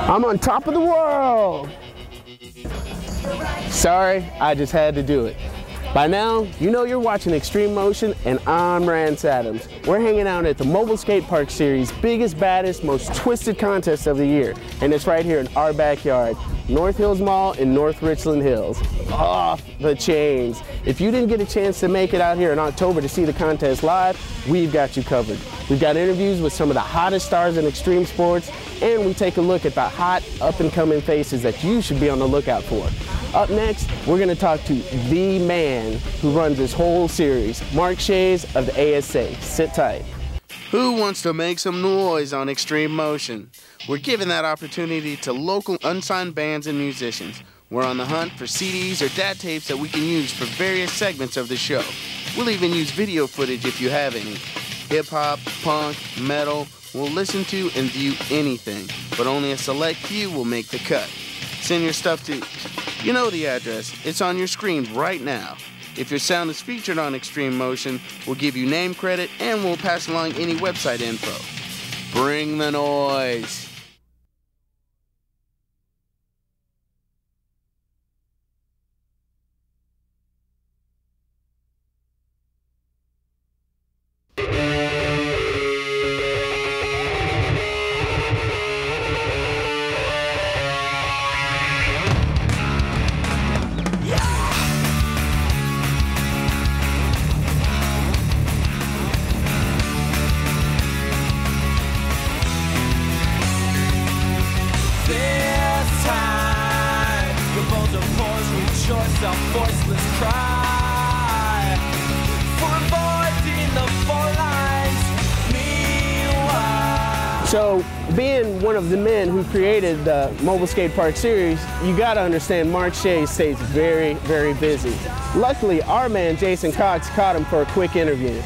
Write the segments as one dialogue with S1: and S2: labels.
S1: I'm on top of the world. Sorry, I just had to do it. By now, you know you're watching Xtreme Motion, and I'm Rance Adams. We're hanging out at the Mobile Skate Park Series' biggest, baddest, most twisted contest of the year. And it's right here in our backyard, North Hills Mall in North Richland Hills. Off the chains. If you didn't get a chance to make it out here in October to see the contest live, we've got you covered. We've got interviews with some of the hottest stars in extreme sports, and we take a look at the hot, up-and-coming faces that you should be on the lookout for. Up next, we're going to talk to the man who runs this whole series, Mark Shays of the ASA. Sit tight. Who wants to make some noise on Xtreme Motion? We're giving that opportunity to local unsigned bands and musicians. We're on the hunt for CDs or DAT tapes that we can use for various segments of the show. We'll even use video footage if you have any. Hip-hop, punk, metal, we'll listen to and view anything, but only a select few will make the cut. Send your stuff to, you know the address, it's on your screen right now. If your sound is featured on Xtreme Motion, we'll give you name credit and we'll pass along any website info. Bring the noise.
S2: A voiceless cry for avoiding the four lines. Meanwhile,
S1: So, being one of the men who created the Mobile Skate Park Series, you gotta understand Mark Shays stays very, very busy. Luckily, our man Jason Cox caught him for a quick interview.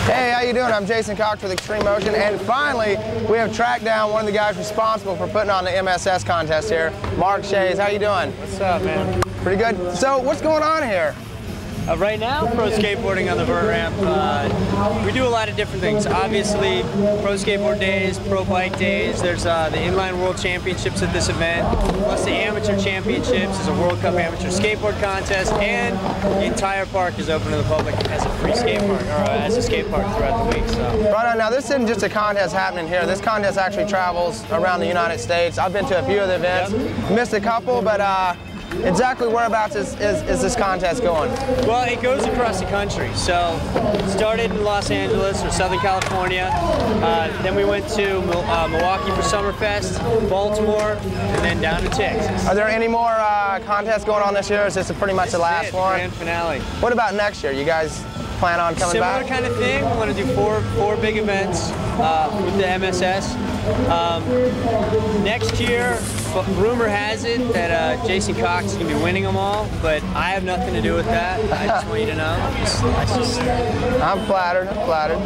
S3: Hey, how you doing? I'm Jason Cox with Xtreme Motion, and finally, we have tracked down one of the guys responsible for putting on the MSS contest here, Mark Shays. How you doing?
S4: What's up, man?
S3: Pretty good. So, what's going on here?
S4: Right now, pro skateboarding on the vert ramp. We do a lot of different things. Obviously, pro skateboard days, pro bike days. There's the inline world championships at this event, plus the amateur championships. There's a World Cup amateur skateboard contest, and the entire park is open to the public as a free skate park, or as a skate park throughout the week. So.
S3: Right on. Now, this isn't just a contest happening here. This contest actually travels around the United States. I've been to a few of the events, missed a couple, but exactly whereabouts is this contest going?
S4: Well, it goes across the country. So, started in Los Angeles or Southern California. Then we went to Milwaukee for Summerfest, Baltimore, and then down to Texas.
S3: Are there any more contests going on this year, or is this pretty much the last one?
S4: Grand finale.
S3: What about next year? You guys plan on coming back?
S4: Similar kind of thing. We want to do four big events with the MSS. Next year, rumor has it that Jason Cox is going to be winning them all, but I have nothing to do with that. I just want you to know.
S3: I'm flattered. I'm flattered.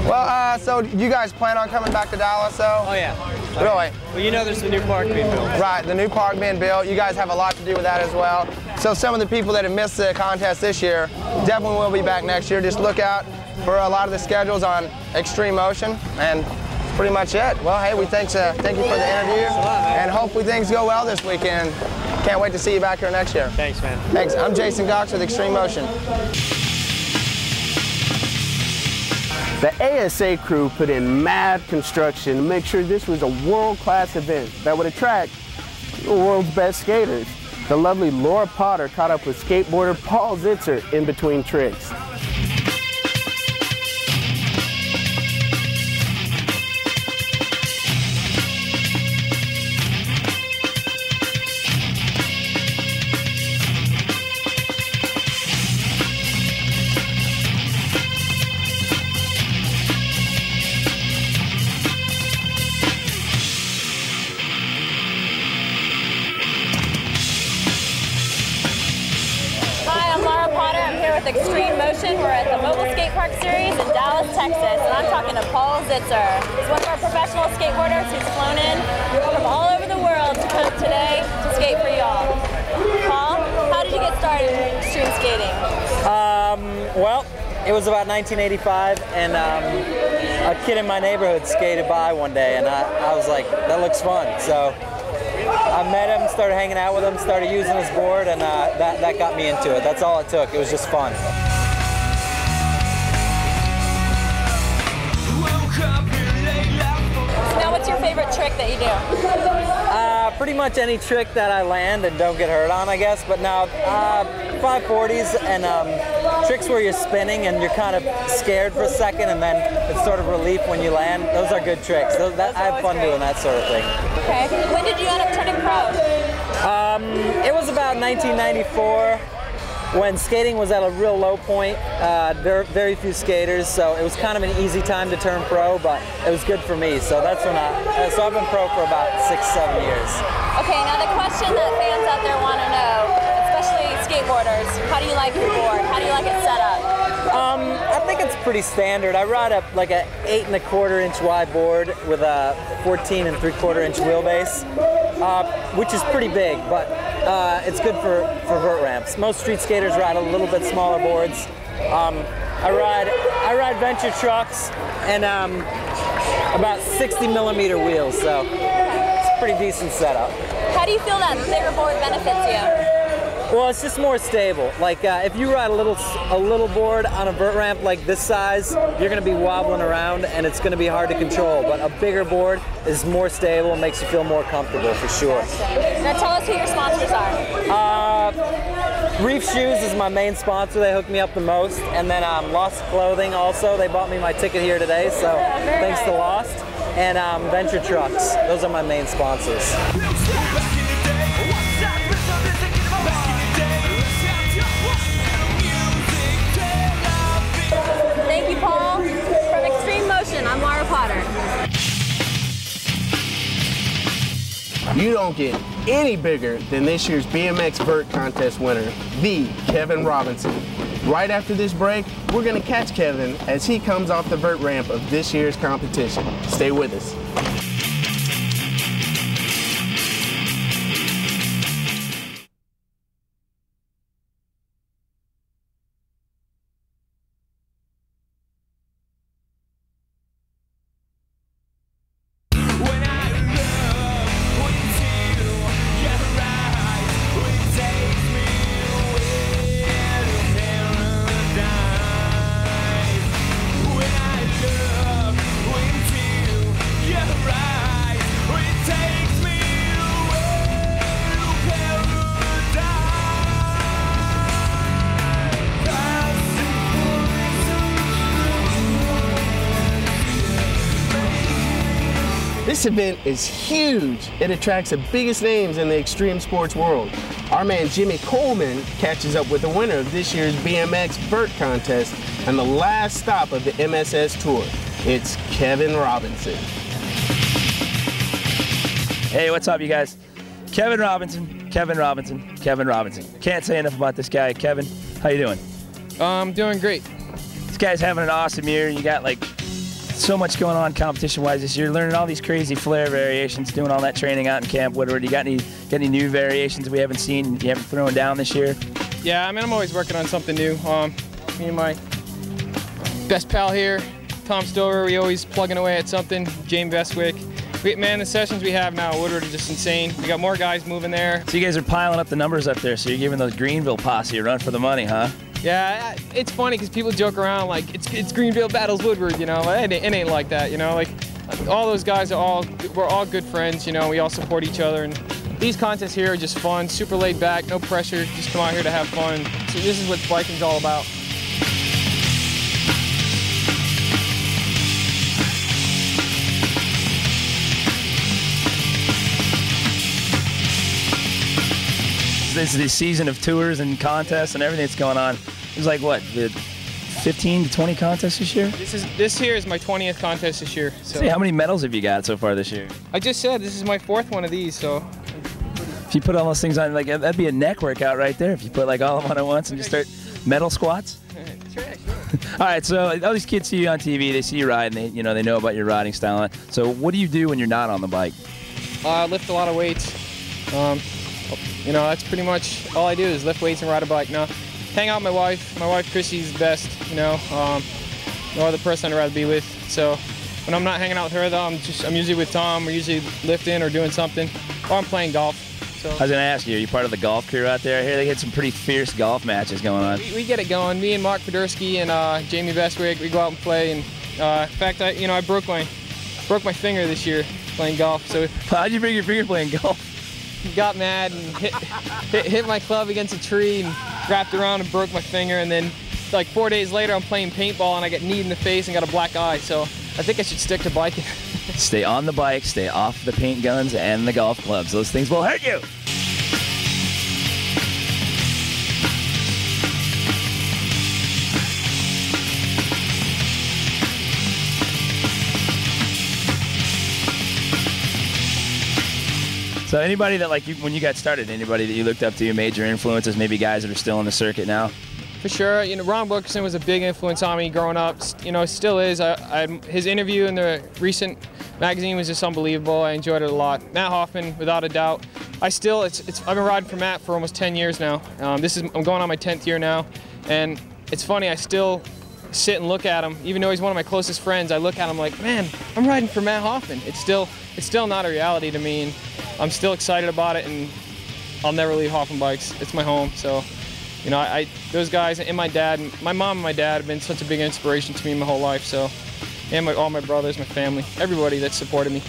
S3: Well, so you guys plan on coming back to Dallas, though?
S4: Oh, yeah.
S3: Really?
S4: Well, you know there's the new park being built.
S3: Right, the new park being built. You guys have a lot to do with that as well. So some of the people that have missed the contest this year definitely will be back next year. Just look out for a lot of the schedules on Xtreme Motion, and that's pretty much it. Well, hey, thank you for the interview, and hopefully things go well this weekend. Can't wait to see you back here next year.
S4: Thanks, man.
S3: Thanks. I'm Jason Cox with Xtreme Motion.
S1: The ASA crew put in mad construction to make sure this was a world-class event that would attract the world's best skaters. The lovely Laura Potter caught up with skateboarder Paul Zitzer in between tricks.
S5: with Xtreme Motion. We're at the Mobile Skate Park Series in Dallas, Texas, and I'm talking to Paul Zitzer. He's one of our professional skateboarders who's flown in from all over the world to took today to skate for y'all. Paul, how did you get started in extreme skating?
S6: Well, it was about 1985, and a kid in my neighborhood skated by one day, and I was like, that looks fun. So I met him, started hanging out with him, started using his board, and that got me into it. That's all it took. It was just fun.
S5: Now, what's your favorite trick that you do?
S6: Pretty much any trick that I land and don't get hurt on, I guess. But now, 540s and tricks where you're spinning and you're kind of scared for a second, and then it's sort of relief when you land. Those are good tricks. I have fun doing that sort of thing.
S5: Okay. When did you end up turning pro?
S6: It was about 1994. When skating was at a real low point. There were very few skaters, so it was kind of an easy time to turn pro, but it was good for me. So that's when so I've been pro for about 6-7 years.
S5: Okay, now the question that fans out there want to know, especially skateboarders, how do you like your board? How do you like it set up?
S6: I think it's pretty standard. I ride up like an 8 1/4 inch wide board with a 14 3/4 inch wheelbase, which is pretty big, but it's good for vert ramps. Most street skaters ride a little bit smaller boards. I ride venture trucks and about 60mm wheels, so it's a pretty decent setup.
S5: How do you feel that bigger board benefits you?
S6: Well, it's just more stable. Like if you ride a little board on a vert ramp like this size, you're going to be wobbling around and it's going to be hard to control. But a bigger board is more stable and makes you feel more comfortable for sure.
S5: Now tell us who your sponsors are.
S6: Reef Shoes is my main sponsor. They hook me up the most. And then Lost Clothing also. They bought me my ticket here today, so thanks to Lost. And Venture Trucks. Those are my main sponsors.
S5: Thank you, Paul. From Xtreme Motion, I'm Laura Potter.
S1: You don't get any bigger than this year's BMX Vert Contest winner, the Kevin Robinson. Right after this break, we're going to catch Kevin as he comes off the vert ramp of this year's competition. Stay with us. This event is huge. It attracts the biggest names in the extreme sports world. Our man Jimmy Coleman catches up with the winner of this year's BMX Vert Contest and the last stop of the MSS Tour. It's Kevin Robinson.
S7: Hey, what's up, you guys? Kevin Robinson, Kevin Robinson, Kevin Robinson. Can't say enough about this guy. Kevin, how you doing?
S8: I'm doing great.
S7: This guy's having an awesome year. You got like so much going on competition-wise this year, learning all these crazy flare variations, doing all that training out in Camp Woodward. You got any new variations we haven't seen, you haven't thrown down this year?
S8: Yeah, I mean, I'm always working on something new. Me and my best pal here, Tom Stover, we always plugging away at something. James Vestwick. Man, the sessions we have now at Woodward are just insane. We got more guys moving there.
S7: So you guys are piling up the numbers up there, so you're giving those Greenville posse a run for the money, huh?
S8: Yeah, it's funny because people joke around like it's Greenville battles Woodward, you know. It ain't like that, you know. Like all those guys we're all good friends, you know. We all support each other, and these contests here are just fun, super laid back, no pressure. Just come out here to have fun. So this is what biking's all about.
S7: This is the season of tours and contests and everything that's going on. It was like what, 15 to 20 contests this year?
S8: This here is my 20th contest this year. So
S7: see, how many medals have you got so far this year?
S8: I just said this is my 4th one of these, so.
S7: If you put all those things on, like that'd be a neck workout right there. If you put like all of them on at once and just start medal squats. All right, so all these kids see you on TV, they see you ride, and they know about your riding style. So what do you do when you're not on the bike?
S8: I lift a lot of weights. You know, that's pretty much all I do is lift weights and ride a bike. Now, hang out with my wife. My wife, Chrissy's the best, you know. No other person I'd rather be with. So when I'm not hanging out with her, though, I'm usually with Tom. We're usually lifting or doing something, or I'm playing golf. So.
S7: I was going to ask you, are you part of the golf crew out there? I hear they had some pretty fierce golf matches going on.
S8: We get it going. Me and Mark Podursky and Jamie Bestwick, we go out and play. And in fact, I broke my finger this year playing golf. So
S7: how'd you break your finger playing golf?
S8: Got mad and hit my club against a tree and wrapped around and broke my finger. And then like 4 days later, I'm playing paintball and I get kneed in the face and got a black eye. So I think I should stick to biking.
S7: Stay on the bike, stay off the paint guns and the golf clubs. Those things will hurt you. So anybody that, like, when you got started, anybody that you looked up to, major influences, maybe guys that are still on the circuit now?
S8: For sure. You know, Ron Wilkerson was a big influence on me growing up. You know, still is. His interview in the recent magazine was just unbelievable. I enjoyed it a lot. Matt Hoffman, without a doubt. I've been riding for Matt for almost 10 years now. I'm going on my 10th year now, and it's funny. I still sit and look at him, even though he's one of my closest friends. I look at him like, man, I'm riding for Matt Hoffman. It's still not a reality to me, and I'm still excited about it, and I'll never leave Hoffman Bikes. It's my home. So, you know, those guys and my dad, my mom and my dad have been such a big inspiration to me my whole life. So, and all my brothers, my family, everybody that supported me.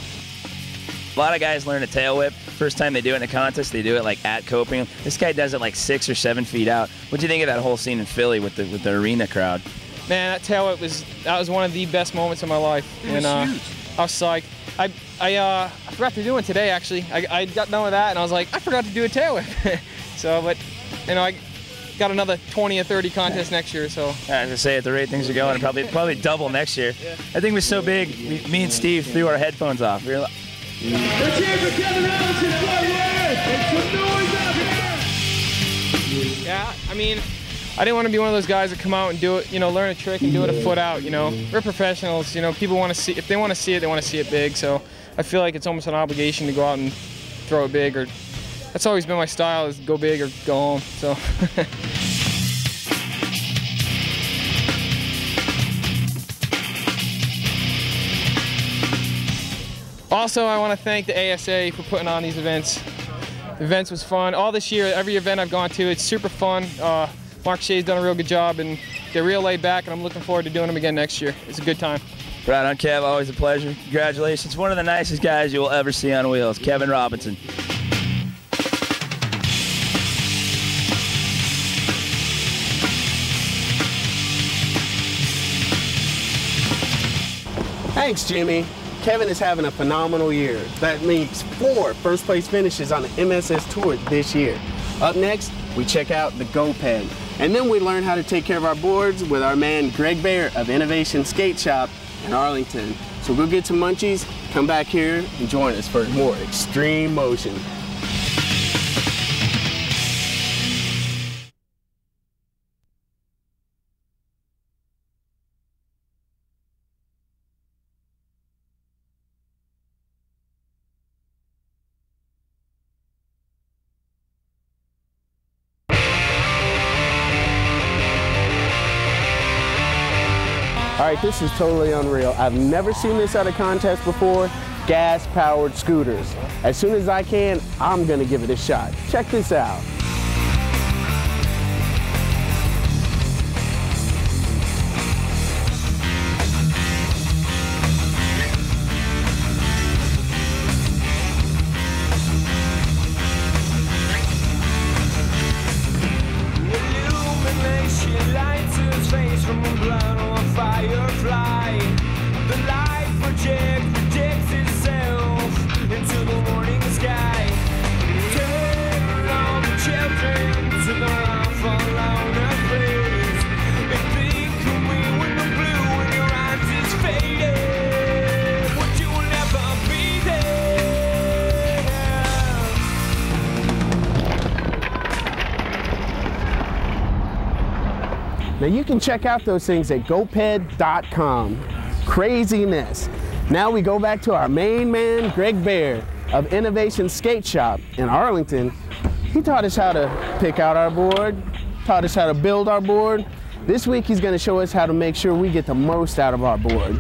S7: A lot of guys learn a tail whip. First time they do it in a contest, they do it like at Coping. This guy does it like 6 or 7 feet out. What do you think of that whole scene in Philly with the arena crowd?
S8: Man, that tail whip was one of the best moments of my life.
S7: It was huge.
S8: I was psyched. I forgot to do one today, actually. I got done with that, and I was like, I forgot to do a tail whip. So, but, you know, I got another 20 or 30 contests next year, so.
S7: I was gonna say, at the rate things are going, probably double next year. Yeah. That thing was so big, me and Steve threw our headphones off. We were like,
S2: let's hear for Kevin Adams and Make some noise out here!
S8: Yeah, I mean, I didn't want to be one of those guys that come out and do it, you know, learn a trick and do it a foot out, you know. We're professionals, you know, people want to see, if they want to see it, they want to see it big, so I feel like it's almost an obligation to go out and throw it big, or that's always been my style, is go big or go home, so. Also, I want to thank the ASA for putting on these events. The events was fun. All this year, every event I've gone to, it's super fun. Mark Shea's done a real good job, and they're real laid back, and I'm looking forward to doing them again next year. It's a good time.
S7: Right on, Kev. Always a pleasure. Congratulations. One of the nicest guys you will ever see on wheels, Kevin Robinson.
S1: Thanks, Jimmy. Kevin is having a phenomenal year. That means 4 first-place finishes on the MSS Tour this year. Up next, we check out the GoPed. And then we learn how to take care of our boards with our man Greg Baer of Innovation Skate Shop in Arlington. So go get some munchies, come back here and join us for more Xtreme Motion. All right, this is totally unreal. I've never seen this at a contest before. Gas-powered scooters. As soon as I can, I'm gonna give it a shot. Check this out.
S2: Illumination lights his face from a blind or a firefly. The light projects itself into the morning sky. Turn all the children to the life alone of praise. And think of me when the blue in your eyes is faded. But you will never be there.
S1: Now you can check out those things at goped.com. Craziness. Now we go back to our main man, Greg Baer. of Innovation Skate Shop in Arlington. He taught us how to pick out our board, taught us how to build our board. This week he's going to show us how to make sure we get the most out of our board.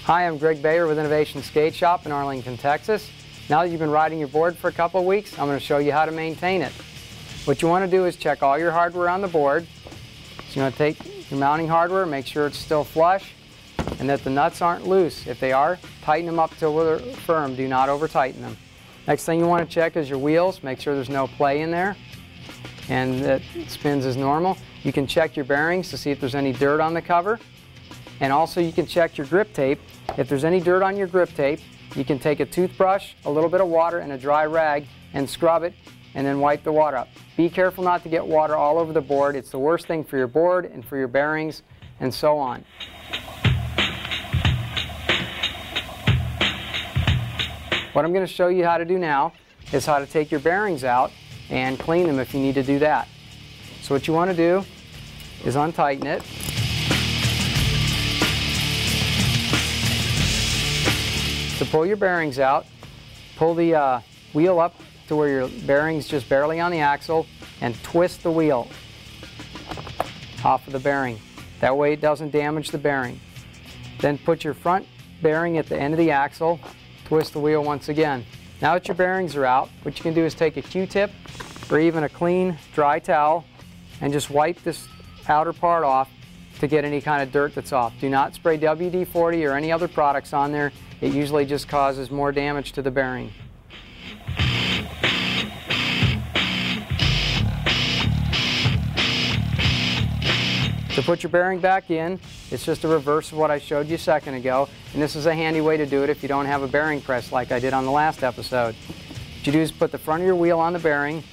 S9: Hi, I'm Greg Bayer with Innovation Skate Shop in Arlington, Texas. Now that you've been riding your board for a couple of weeks, I'm going to show you how to maintain it. What you want to do is check all your hardware on the board. So you want to take your mounting hardware, make sure it's still flush, and that the nuts aren't loose. If they are, tighten them up till they're firm. Do not over tighten them. Next thing you want to check is your wheels. Make sure there's no play in there and that it spins as normal. You can check your bearings to see if there's any dirt on the cover. And also you can check your grip tape. If there's any dirt on your grip tape, you can take a toothbrush, a little bit of water, and a dry rag and scrub it and then wipe the water up. Be careful not to get water all over the board. It's the worst thing for your board and for your bearings and so on. What I'm going to show you how to do now is how to take your bearings out and clean them if you need to do that. So what you want to do is untighten it. To pull your bearings out, pull the wheel up to where your bearing's just barely on the axle and twist the wheel off of the bearing. That way it doesn't damage the bearing. Then put your front bearing at the end of the axle, twist the wheel once again. Now that your bearings are out, what you can do is take a Q-tip or even a clean, dry towel and just wipe this outer part off to get any kind of dirt that's off. Do not spray WD-40 or any other products on there. It usually just causes more damage to the bearing. To put your bearing back in, it's just a reverse of what I showed you a second ago, and this is a handy way to do it if you don't have a bearing press like I did on the last episode. What you do is put the front of your wheel on the bearing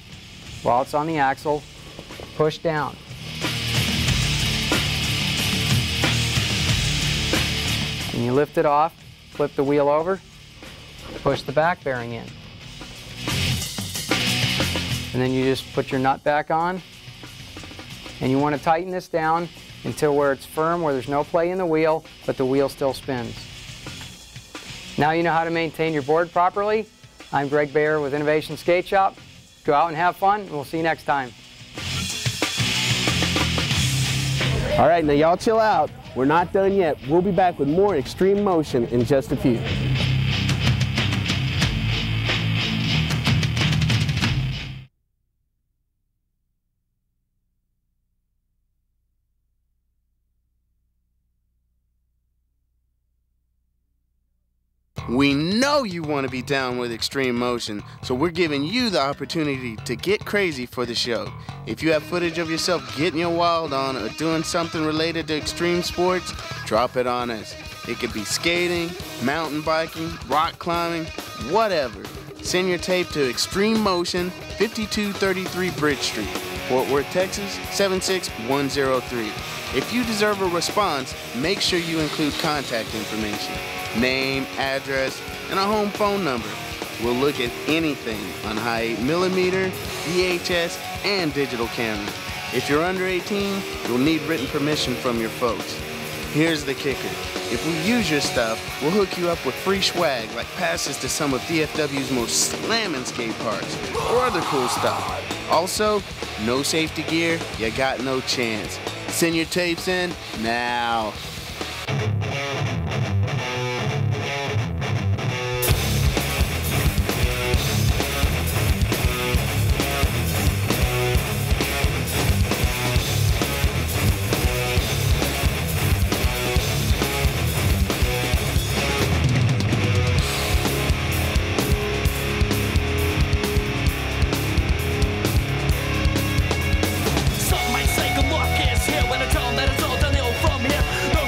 S9: while it's on the axle, push down. And you lift it off, flip the wheel over, push the back bearing in. And then you just put your nut back on. And you want to tighten this down until where it's firm, where there's no play in the wheel, but the wheel still spins. Now you know how to maintain your board properly. I'm Greg Bayer with Innovation Skate Shop. Go out and have fun, and we'll see you next time.
S1: All right, now y'all chill out. We're not done yet. We'll be back with more Xtreme Motion in just a few. We know you want to be down with Xtreme Motion, so we're giving you the opportunity to get crazy for the show. If you have footage of yourself getting your wild on or doing something related to extreme sports, drop it on us. It could be skating, mountain biking, rock climbing, whatever. Send your tape to Xtreme Motion, 5233 Bridge Street, Fort Worth, Texas, 76103. If you deserve a response, make sure you include contact information. Name, address, and a home phone number. We'll look at anything on high 8mm, VHS, and digital camera. If you're under 18, you'll need written permission from your folks. Here's the kicker. If we use your stuff, we'll hook you up with free swag like passes to some of DFW's most slamming skate parks or other cool stuff. Also, no safety gear, you got no chance. Send your tapes in now.
S2: Some might say good luck is here when I tell them that it's all downhill from here. No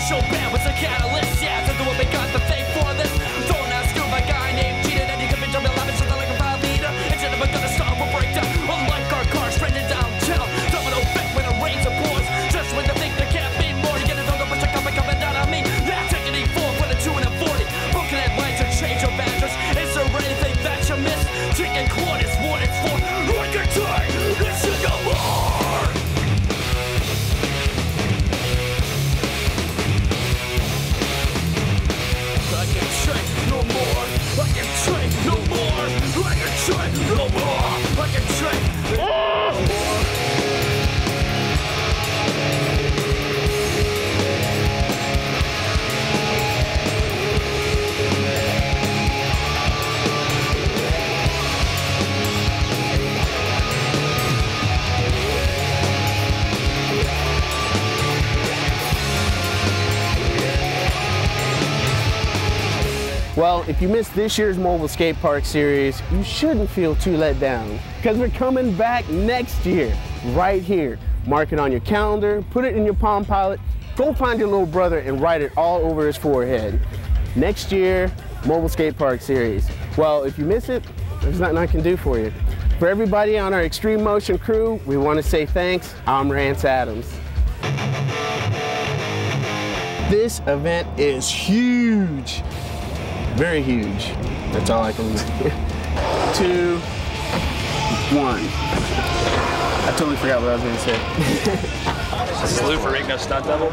S1: Well, if you missed this year's Mobile Skate Park Series, you shouldn't feel too let down, because we're coming back next year, right here. Mark it on your calendar, put it in your Palm Pilot, go find your little brother and write it all over his forehead. Next year, Mobile Skate Park Series. Well, if you miss it, there's nothing I can do for you. For everybody on our Xtreme Motion crew, we want to say thanks. I'm Rance Adams. This event is huge. Very huge. That's all I can say. 2, 1. I totally forgot what I was going to say.
S7: Salute for Rigno stunt double.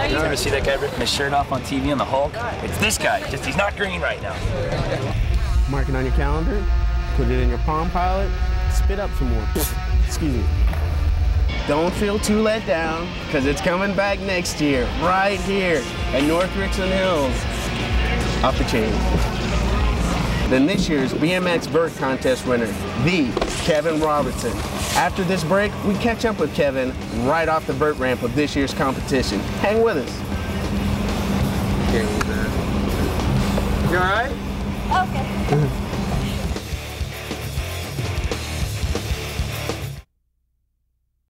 S7: You ever see that guy ripping his shirt off on TV on the Hulk? It's this guy, just he's not green right now.
S1: Mark it on your calendar, put it in your Palm Pilot, spit up some more. Excuse me. Don't feel too let down, because it's coming back next year, right here at North Richland Hills. Off the chain. Then this year's BMX vert contest winner, the Kevin Robertson. After this break, we catch up with Kevin right off the vert ramp of this year's competition. Hang with us. You all right?
S5: Okay.